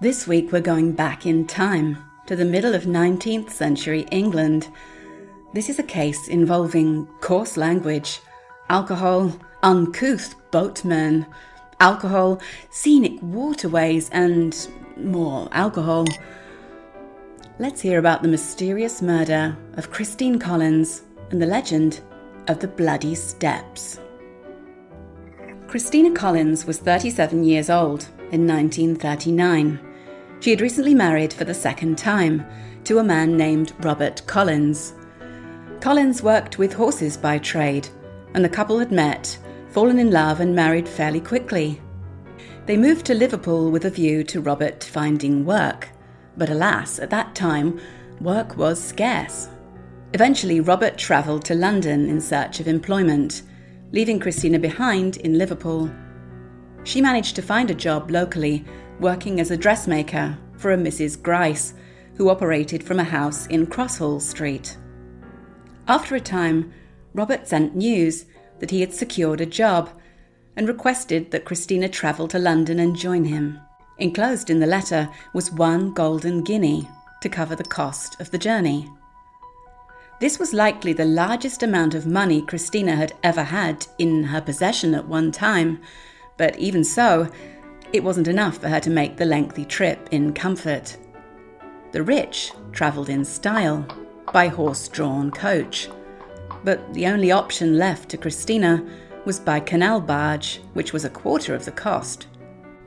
This week we're going back in time to the middle of 19th century England. This is a case involving coarse language, alcohol, uncouth boatmen, alcohol, scenic waterways, and more alcohol. Let's hear about the mysterious murder of Christine Collins and the legend of the Bloody Steps. Christina Collins was 37 years old in 1939. She had recently married for the second time to a man named Robert Collins. Collins worked with horses by trade, and the couple had met, fallen in love and married fairly quickly. They moved to Liverpool with a view to Robert finding work, but alas, at that time, work was scarce. Eventually, Robert travelled to London in search of employment, leaving Christina behind in Liverpool. She managed to find a job locally, working as a dressmaker for a Mrs. Grice, who operated from a house in Crosshall Street. After a time, Robert sent news that he had secured a job and requested that Christina travel to London and join him. Enclosed in the letter was 1 golden guinea to cover the cost of the journey. This was likely the largest amount of money Christina had ever had in her possession at one time, but even so, it wasn't enough for her to make the lengthy trip in comfort. The rich travelled in style, by horse-drawn coach, but the only option left to Christina was by canal barge, which was a quarter of the cost.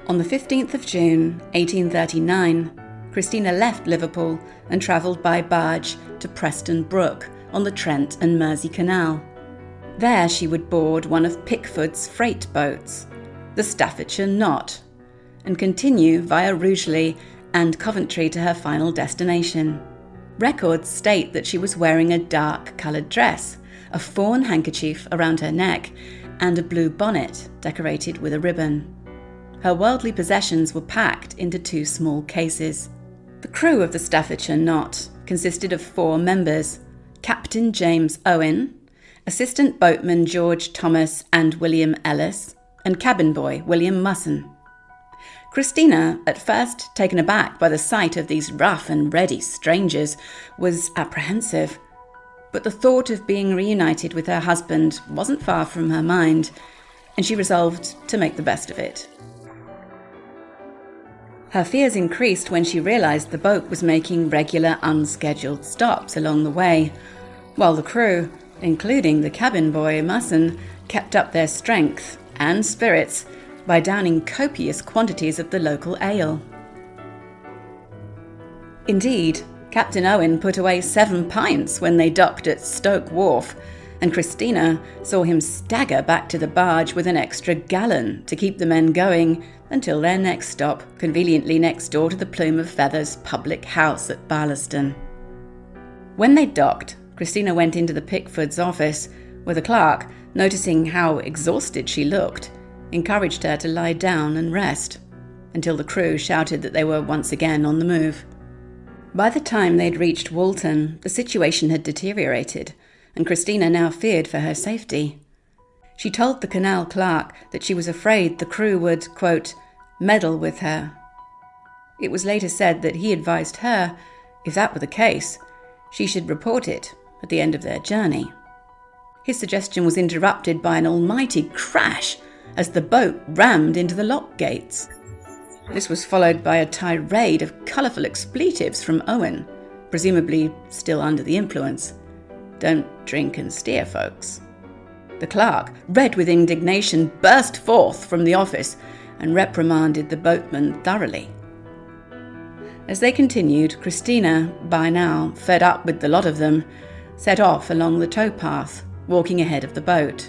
On the 15th of June, 1839, Christina left Liverpool and travelled by barge to Preston Brook on the Trent and Mersey Canal. There she would board one of Pickford's freight boats, the Staffordshire Knot, and continue via Rugeley and Coventry to her final destination. Records state that she was wearing a dark-coloured dress, a fawn handkerchief around her neck, and a blue bonnet decorated with a ribbon. Her worldly possessions were packed into 2 small cases. The crew of the Staffordshire Knot consisted of 4 members: Captain James Owen, Assistant Boatman George Thomas and William Ellis, and cabin boy William Musson. Christina, at first taken aback by the sight of these rough and ready strangers, was apprehensive. But the thought of being reunited with her husband wasn't far from her mind, and she resolved to make the best of it. Her fears increased when she realised the boat was making regular unscheduled stops along the way, while the crew, including the cabin boy Musson, kept up their strength and spirits by downing copious quantities of the local ale. Indeed, Captain Owen put away 7 pints when they docked at Stoke Wharf, and Christina saw him stagger back to the barge with an extra gallon to keep the men going until their next stop, conveniently next door to the Plume of Feathers public house at Barlaston. When they docked, Christina went into the Pickfords' office, where the clerk, noticing how exhausted she looked, encouraged her to lie down and rest, until the crew shouted that they were once again on the move. By the time they'd reached Walton, the situation had deteriorated, and Christina now feared for her safety. She told the canal clerk that she was afraid the crew would, quote, meddle with her. It was later said that he advised her, if that were the case, she should report it at the end of their journey. His suggestion was interrupted by an almighty crash as the boat rammed into the lock gates. This was followed by a tirade of colourful expletives from Owen, presumably still under the influence. Don't drink and steer, folks. The clerk, red with indignation, burst forth from the office and reprimanded the boatman thoroughly. As they continued, Christina, by now fed up with the lot of them, set off along the towpath, walking ahead of the boat.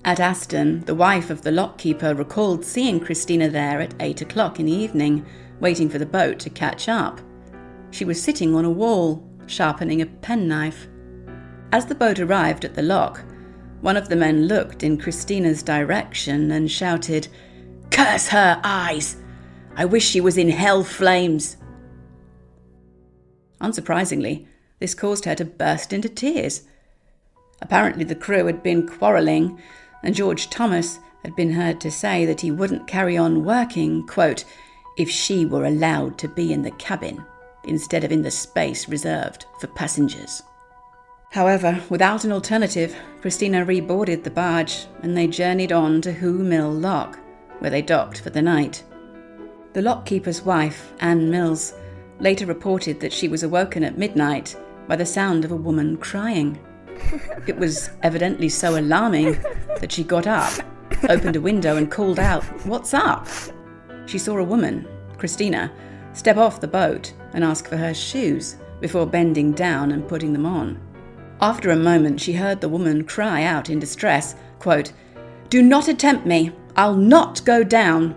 At Aston, the wife of the lockkeeper recalled seeing Christina there at 8 o'clock in the evening, waiting for the boat to catch up. She was sitting on a wall, sharpening a penknife. As the boat arrived at the lock, one of the men looked in Christina's direction and shouted, "Curse her eyes! I wish she was in hell flames!" Unsurprisingly, this caused her to burst into tears. Apparently the crew had been quarrelling, and George Thomas had been heard to say that he wouldn't carry on working, quote, if she were allowed to be in the cabin instead of in the space reserved for passengers. However, without an alternative, Christina reboarded the barge and they journeyed on to Who Mill Lock, where they docked for the night. The lockkeeper's wife, Anne Mills, later reported that she was awoken at midnight by the sound of a woman crying. It was evidently so alarming that she got up, opened a window and called out, "What's up?" She saw a woman, Christina, step off the boat and ask for her shoes before bending down and putting them on. After a moment, she heard the woman cry out in distress, quote, "Do not attempt me. I'll not go down."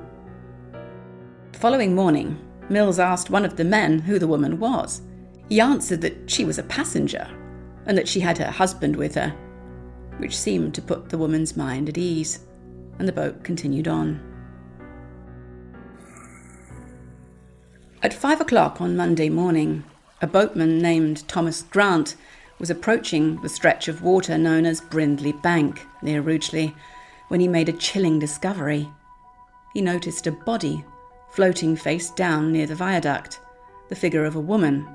The following morning, Mills asked one of the men who the woman was. He answered that she was a passenger and that she had her husband with her, which seemed to put the woman's mind at ease, and the boat continued on. At 5 o'clock on Monday morning, a boatman named Thomas Grant was approaching the stretch of water known as Brindley Bank near Rugeley when he made a chilling discovery. He noticed a body floating face down near the viaduct, the figure of a woman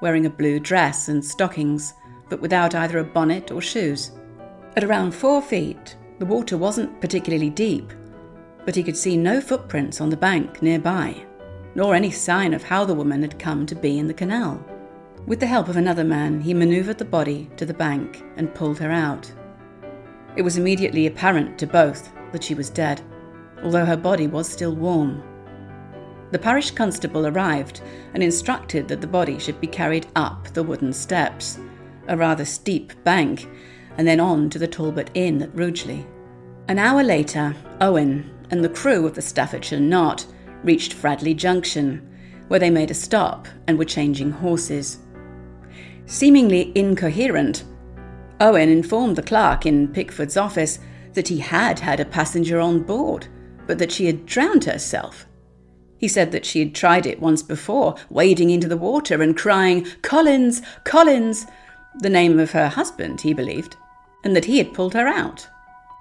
wearing a blue dress and stockings, but without either a bonnet or shoes. At around 4 feet, the water wasn't particularly deep, but he could see no footprints on the bank nearby, nor any sign of how the woman had come to be in the canal. With the help of another man, he manoeuvred the body to the bank and pulled her out. It was immediately apparent to both that she was dead, although her body was still warm. The parish constable arrived and instructed that the body should be carried up the wooden steps, a rather steep bank, and then on to the Talbot Inn at Rugeley. An hour later, Owen and the crew of the Staffordshire Knot reached Fradley Junction, where they made a stop and were changing horses. Seemingly incoherent, Owen informed the clerk in Pickford's office that he had had a passenger on board, but that she had drowned herself. He said that she had tried it once before, wading into the water and crying, "Collins, Collins," the name of her husband, he believed, and that he had pulled her out.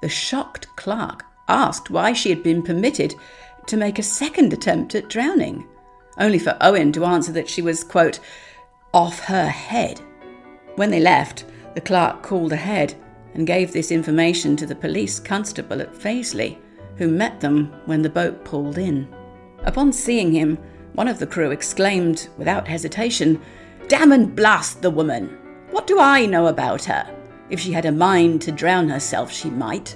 The shocked clerk asked why she had been permitted to make a second attempt at drowning, only for Owen to answer that she was, quote, "off her head." When they left, the clerk called ahead and gave this information to the police constable at Faisley, who met them when the boat pulled in. Upon seeing him, one of the crew exclaimed without hesitation, "Damn and blast the woman! What do I know about her? If she had a mind to drown herself, she might."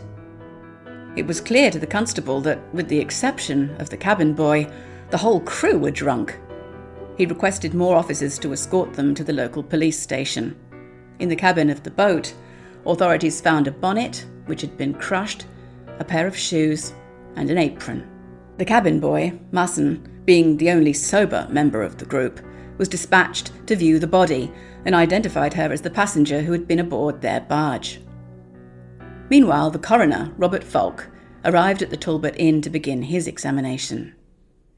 It was clear to the constable that, with the exception of the cabin boy, the whole crew were drunk. He requested more officers to escort them to the local police station. In the cabin of the boat, authorities found a bonnet, which had been crushed, a pair of shoes, and an apron. The cabin boy, Musson, being the only sober member of the group, was dispatched to view the body and identified her as the passenger who had been aboard their barge. Meanwhile, the coroner, Robert Falk, arrived at the Talbot Inn to begin his examination.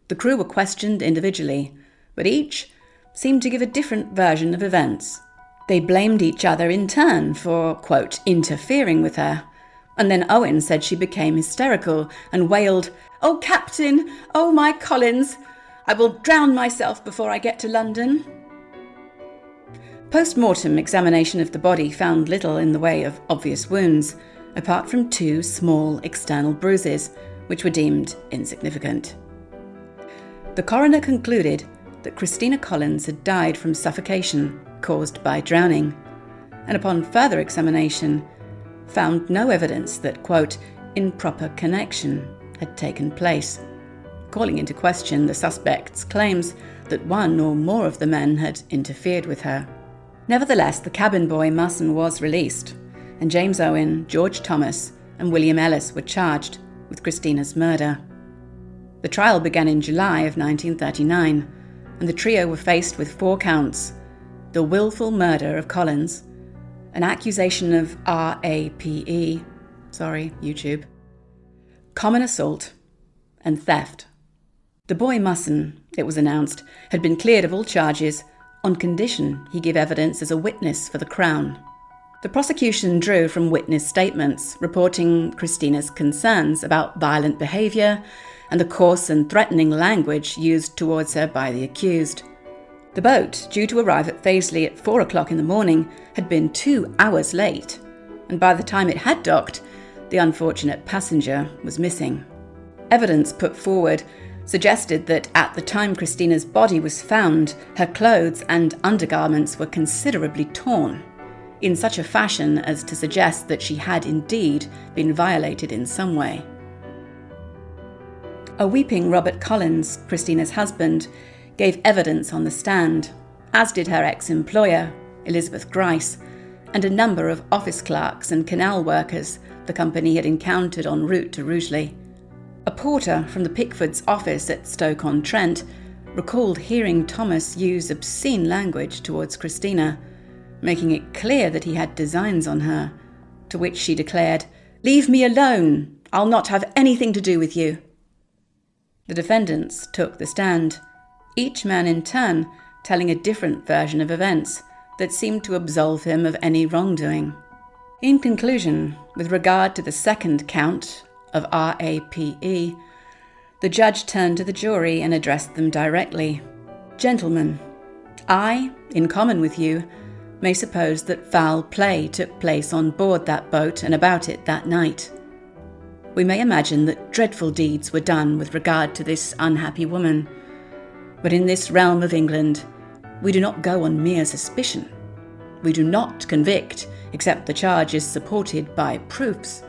The crew were questioned individually, but each seemed to give a different version of events. They blamed each other in turn for, quote, interfering with her, and then Owen said she became hysterical and wailed, "Oh, Captain! Oh, my Collins! I will drown myself before I get to London." Post-mortem examination of the body found little in the way of obvious wounds, apart from 2 small external bruises, which were deemed insignificant. The coroner concluded that Christina Collins had died from suffocation caused by drowning, and upon further examination found no evidence that, quote, improper connection had taken place, calling into question the suspect's claims that one or more of the men had interfered with her. Nevertheless, the cabin boy Musson was released, and James Owen, George Thomas, and William Ellis were charged with Christina's murder. The trial began in July of 1939, and the trio were faced with 4 counts: the willful murder of Collins, an accusation of RAPE, YouTube, common assault, and theft. The boy Musson, it was announced, had been cleared of all charges on condition he give evidence as a witness for the Crown. The prosecution drew from witness statements reporting Christina's concerns about violent behaviour and the coarse and threatening language used towards her by the accused. The boat, due to arrive at Paisley at 4 o'clock in the morning, had been 2 hours late, and by the time it had docked, the unfortunate passenger was missing. Evidence put forward suggested that at the time Christina's body was found, her clothes and undergarments were considerably torn, in such a fashion as to suggest that she had indeed been violated in some way. A weeping Robert Collins, Christina's husband, gave evidence on the stand, as did her ex-employer, Elizabeth Grice, and a number of office clerks and canal workers the company had encountered en route to Rugeley. A porter from the Pickfords' office at Stoke-on-Trent recalled hearing Thomas use obscene language towards Christina, making it clear that he had designs on her, to which she declared, "Leave me alone! I'll not have anything to do with you." The defendants took the stand, each man in turn telling a different version of events that seemed to absolve him of any wrongdoing. In conclusion, with regard to the second count of RAPE, the judge turned to the jury and addressed them directly. "Gentlemen, I, in common with you, may suppose that foul play took place on board that boat and about it that night. We may imagine that dreadful deeds were done with regard to this unhappy woman. But in this realm of England, we do not go on mere suspicion. We do not convict, except the charge is supported by proofs.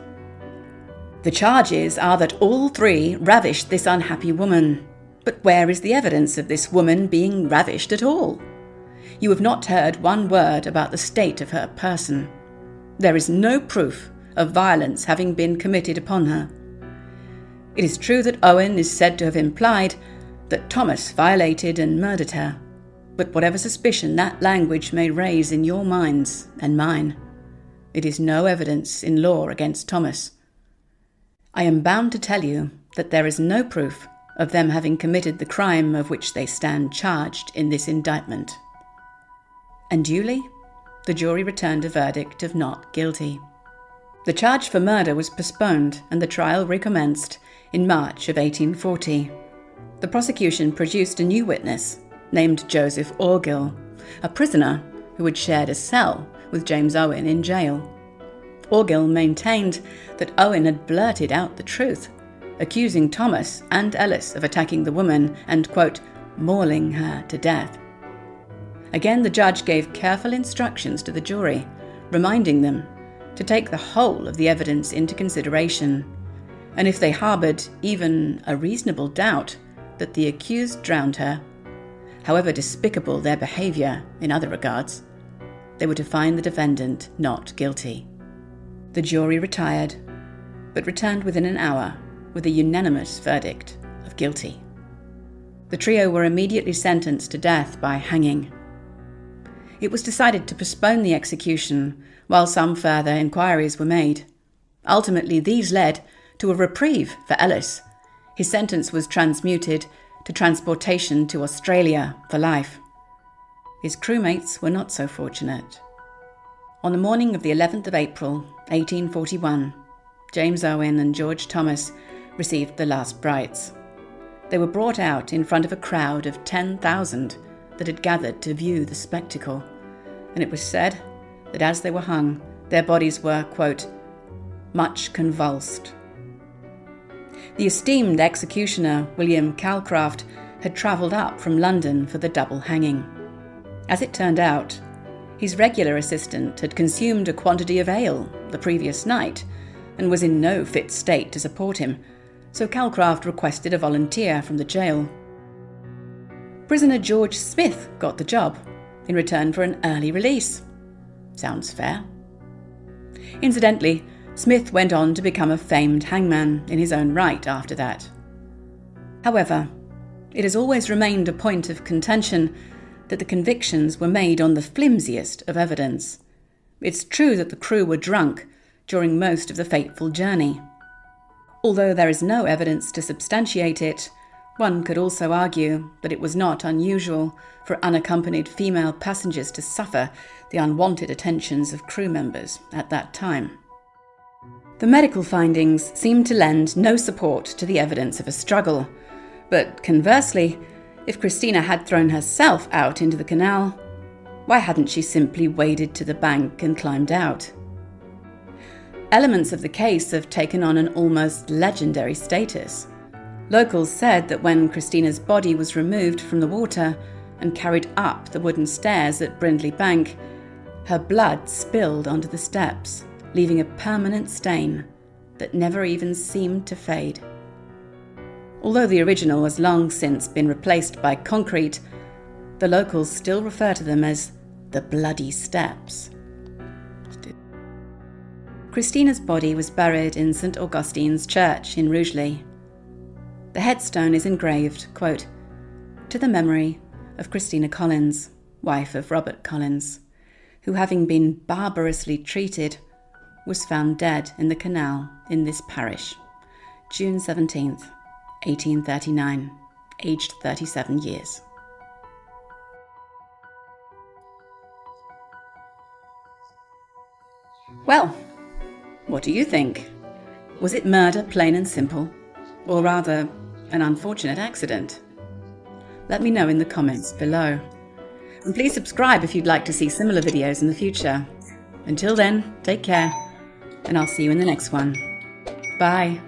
The charges are that all three ravished this unhappy woman. But where is the evidence of this woman being ravished at all? You have not heard one word about the state of her person. There is no proof of violence having been committed upon her. It is true that Owen is said to have implied that Thomas violated and murdered her, but whatever suspicion that language may raise in your minds and mine, it is no evidence in law against Thomas. I am bound to tell you that there is no proof of them having committed the crime of which they stand charged in this indictment." And duly, the jury returned a verdict of not guilty. The charge for murder was postponed and the trial recommenced in March of 1840. The prosecution produced a new witness named Joseph Orgill, a prisoner who had shared a cell with James Owen in jail. Orgill maintained that Owen had blurted out the truth, accusing Thomas and Ellis of attacking the woman and, quote, mauling her to death. Again, the judge gave careful instructions to the jury, reminding them to take the whole of the evidence into consideration, and if they harboured even a reasonable doubt that the accused drowned her, however despicable their behaviour in other regards, they were to find the defendant not guilty. The jury retired, but returned within an hour with a unanimous verdict of guilty. The trio were immediately sentenced to death by hanging. It was decided to postpone the execution while some further inquiries were made. Ultimately, these led to a reprieve for Ellis. His sentence was transmuted to transportation to Australia for life. His crewmates were not so fortunate. On the morning of the 11th of April, 1841, James Owen and George Thomas received the last rites. They were brought out in front of a crowd of 10,000 that had gathered to view the spectacle, and it was said that as they were hung, their bodies were, quote, much convulsed. The esteemed executioner, William Calcraft, had travelled up from London for the double hanging. As it turned out, his regular assistant had consumed a quantity of ale the previous night and was in no fit state to support him, so Calcraft requested a volunteer from the jail. Prisoner George Smith got the job in return for an early release. Sounds fair. Incidentally, Smith went on to become a famed hangman in his own right after that. However, it has always remained a point of contention that the convictions were made on the flimsiest of evidence. It's true that the crew were drunk during most of the fateful journey. Although there is no evidence to substantiate it, one could also argue that it was not unusual for unaccompanied female passengers to suffer the unwanted attentions of crew members at that time. The medical findings seem to lend no support to the evidence of a struggle, but conversely, if Christina had thrown herself out into the canal, why hadn't she simply waded to the bank and climbed out? Elements of the case have taken on an almost legendary status. Locals said that when Christina's body was removed from the water and carried up the wooden stairs at Brindley Bank, her blood spilled onto the steps, leaving a permanent stain that never even seemed to fade. Although the original has long since been replaced by concrete, the locals still refer to them as the Bloody Steps. Christina's body was buried in St Augustine's Church in Rugeley. The headstone is engraved, quote, "To the memory of Christina Collins, wife of Robert Collins, who, having been barbarously treated, was found dead in the canal in this parish, June 17th, 1839, aged 37 years. Well, what do you think? Was it murder, plain and simple? Or rather, an unfortunate accident? Let me know in the comments below. And please subscribe if you'd like to see similar videos in the future. Until then, take care, and I'll see you in the next one. Bye.